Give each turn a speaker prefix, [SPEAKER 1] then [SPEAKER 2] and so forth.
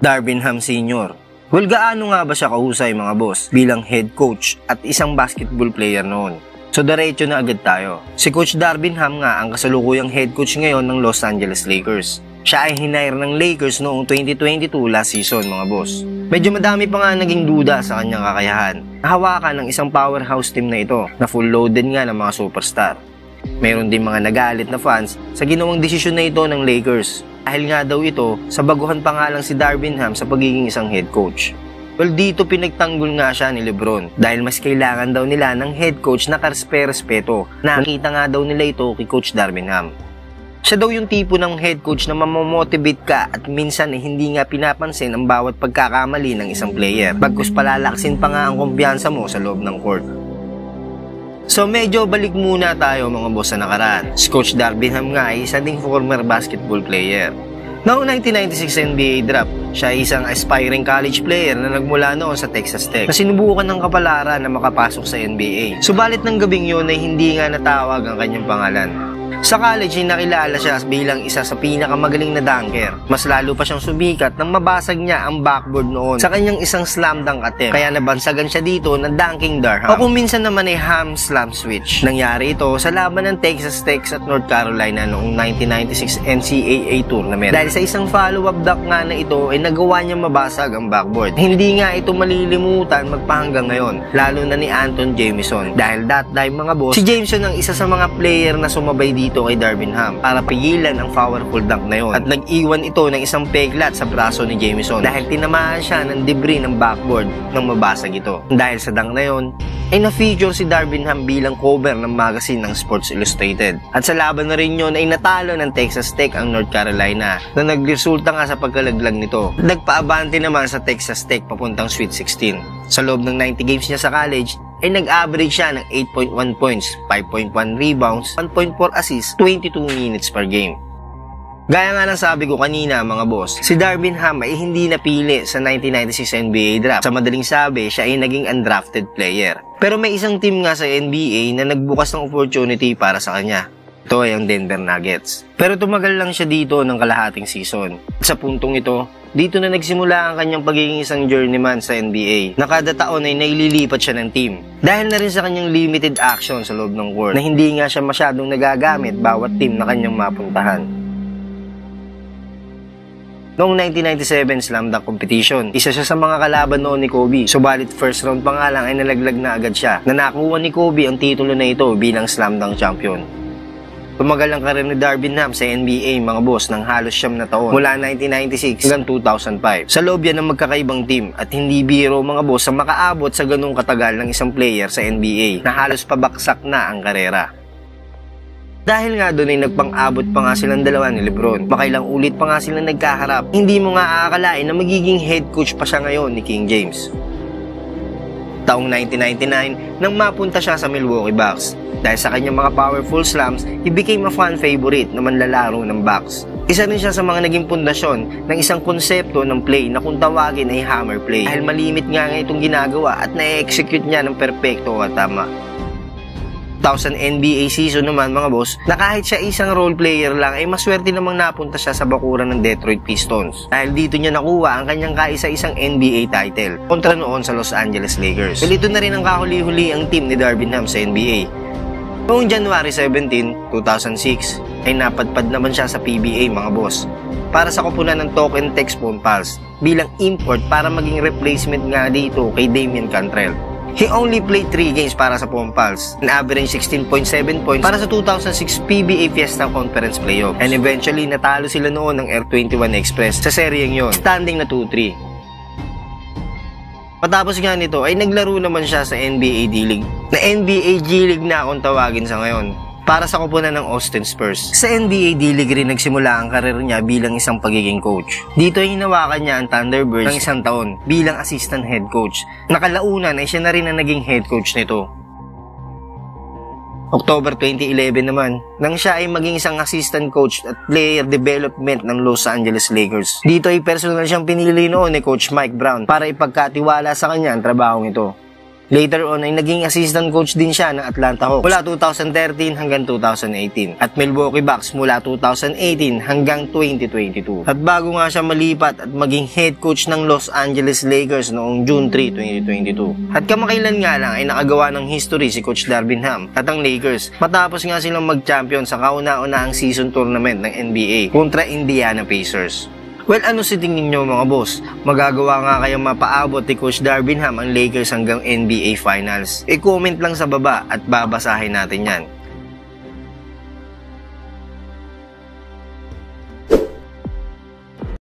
[SPEAKER 1] Darvin Ham Sr. Well, gaano nga ba siya kahusay mga boss bilang head coach at isang basketball player noon? So diretso na agad tayo. Si Coach Darvin Ham nga ang kasalukuyang head coach ngayon ng Los Angeles Lakers. Siya ay hinire ng Lakers noong 2022 last season mga boss. Medyo madami pa nga naging duda sa kanyang kakayahan. Nahawakan ng isang powerhouse team na ito na full loaded nga ng mga superstar. Mayroon din mga nagalit na fans sa ginawang desisyon na ito ng Lakers. Dahil nga daw ito sa baguhan pa nga lang si Darvin Ham sa pagiging isang head coach. Well, dito pinagtanggol nga siya ni LeBron dahil mas kailangan daw nila ng head coach na karespeto. Nakita nga daw nila ito kay Coach Darvin Ham. Siya daw yung tipo ng head coach na mamomotivate ka at minsan hindi nga pinapansin ang bawat pagkakamali ng isang player. Bagkus palalaksin pa nga ang kumpiyansa mo sa loob ng court. So medyo balik muna tayo mga boss sa nakaraan. Si Coach Darvin Ham nga ay isa ding former basketball player. Noong 1996 NBA draft, siya ay isang aspiring college player na nagmula noon sa Texas Tech na sinubukan ng kapalaran na makapasok sa NBA. Subalit ng gabing yun ay hindi nga natawag ang kanyang pangalan. Sa college ay nakilala siya bilang isa sa pinakamagaling na dunker. Mas lalo pa siyang sumikat nang mabasag niya ang backboard noon sa kanyang isang slam dunk attempt. Kaya nabansagan siya dito ng dunking Darham. O kung minsan naman ay ham slam switch. Nangyari ito sa laban ng Texas Tech at North Carolina noong 1996 NCAA tournament. Dahil sa isang follow-up dunk nga na ito ay nagawa niya mabasag ang backboard. Hindi nga ito malilimutan magpahanggang ngayon, lalo na ni Anton Jamison. Dahil that time mga boss, si Jameson ang isa sa mga player na sumabay dito kay Darvin Ham para pigilan ang powerful dunk na yon at nag-iwan ito ng isang peglat sa braso ni Jamison dahil tinamaan siya ng debris ng backboard nang mabasag ito. Dahil sa dunk na yon ay na-feature si Darvin Ham bilang cover ng magazine ng Sports Illustrated at sa laban na rin yon ay natalo ng Texas Tech ang North Carolina na nagresulta nga sa pagkalaglag nito. Nagpaabante naman sa Texas Tech papuntang Sweet 16. Sa loob ng 90 games niya sa college ay nag-average siya ng 8.1 points, 5.1 rebounds, 1.4 assists, 22 minutes per game. Gaya nga ng sabi ko kanina mga boss, si Darvin Ham ay hindi napili sa 1996 NBA draft. Sa madaling sabi, siya ay naging undrafted player. Pero may isang team nga sa NBA na nagbukas ng opportunity para sa kanya. Ito ay ang Denver Nuggets. Pero tumagal lang siya dito ng kalahating season. Sa puntong ito, dito na nagsimula ang kanyang pagiging isang journeyman sa NBA na kada taon ay naililipat siya ng team. Dahil na rin sa kanyang limited action sa loob ng court na hindi nga siya masyadong nagagamit bawat team na kanyang mapuntahan. Noong 1997 slam dunk competition, isa siya sa mga kalaban noon ni Kobe. Subalit first round pa nga lang ay nalaglag na agad siya na nakuha ni Kobe ang titulo na ito bilang slam dunk champion. Tumagal ang karir ni Darvin Ham sa NBA mga boss ng halos 9 na taon mula 1996 hanggang 2005. Sa loob yan ng magkakaibang team at hindi biro mga boss ang makaabot sa ganung katagal ng isang player sa NBA na halos pabaksak na ang karera. Dahil nga doon ay nagpang-abot pa nga silang dalawa ni LeBron. Makailang ulit pa nga silang nagkaharap. Hindi mo nga aakalain na magiging head coach pa siya ngayon ni King James. Taong 1999 nang mapunta siya sa Milwaukee Bucks. Dahil sa kanyang mga powerful slams, he became a fan favorite na manlalaro ng Bucks. Isa rin siya sa mga naging pundasyon ng isang konsepto ng play na kung tawagin ay hammer play. Dahil malimit nga itong ginagawa at na-execute niya ng perpekto at tama. 2000 NBA season naman mga boss, na kahit siya isang role player lang ay maswerte namang napunta siya sa bakuran ng Detroit Pistons. Dahil dito niya nakuha ang kanyang kaisa-isang NBA title kontra noon sa Los Angeles Lakers. Well, ito na rin ang kahuli-huli ang team ni Darvin Ham sa NBA. Noong January 17, 2006 ay napadpad naman siya sa PBA mga boss para sa kupunan ng Token Tex Phone Pals bilang import para maging replacement nga dito kay Damian Cantrell. He only played 3 games para sa Phone Pals and average 16.7 points para sa 2006 PBA Fiesta Conference Playoffs, and eventually natalo sila noon ng Air 21 Express sa seryeng yon, standing na 2-3. Matapos nga nito ay naglaro naman siya sa NBA D-League na NBA G-League na kung tawagin sa ngayon para sa kupunan ng Austin Spurs. Sa NBA D-League rin nagsimula ang karir niya bilang isang pagiging coach. Dito ay hinawakan niya ang Thunderbirds ng 1 taon bilang assistant head coach. Nakalaunan ay siya na rin ang naging head coach nito. October 2011 naman, nang siya ay maging isang assistant coach at player development ng Los Angeles Lakers. Dito ay personal siyang pinili noon ni Coach Mike Brown para ipagkatiwala sa kanya ang trabahong ito. Later on ay naging assistant coach din siya ng Atlanta Hawks mula 2013 hanggang 2018 at Milwaukee Bucks mula 2018 hanggang 2022. At bago nga siya malipat at maging head coach ng Los Angeles Lakers noong June 3, 2022. At kamakailan nga lang ay nakagawa ng history si Coach Darvin Ham at ang Lakers matapos nga silang mag-champion sa kauna-unahang season tournament ng NBA kontra Indiana Pacers. Well, ano si tingin nyo mga boss? Magagawa nga kayong mapaabot ni Coach Darvin Ham ang Lakers hanggang NBA Finals? I-comment lang sa baba at babasahin natin yan.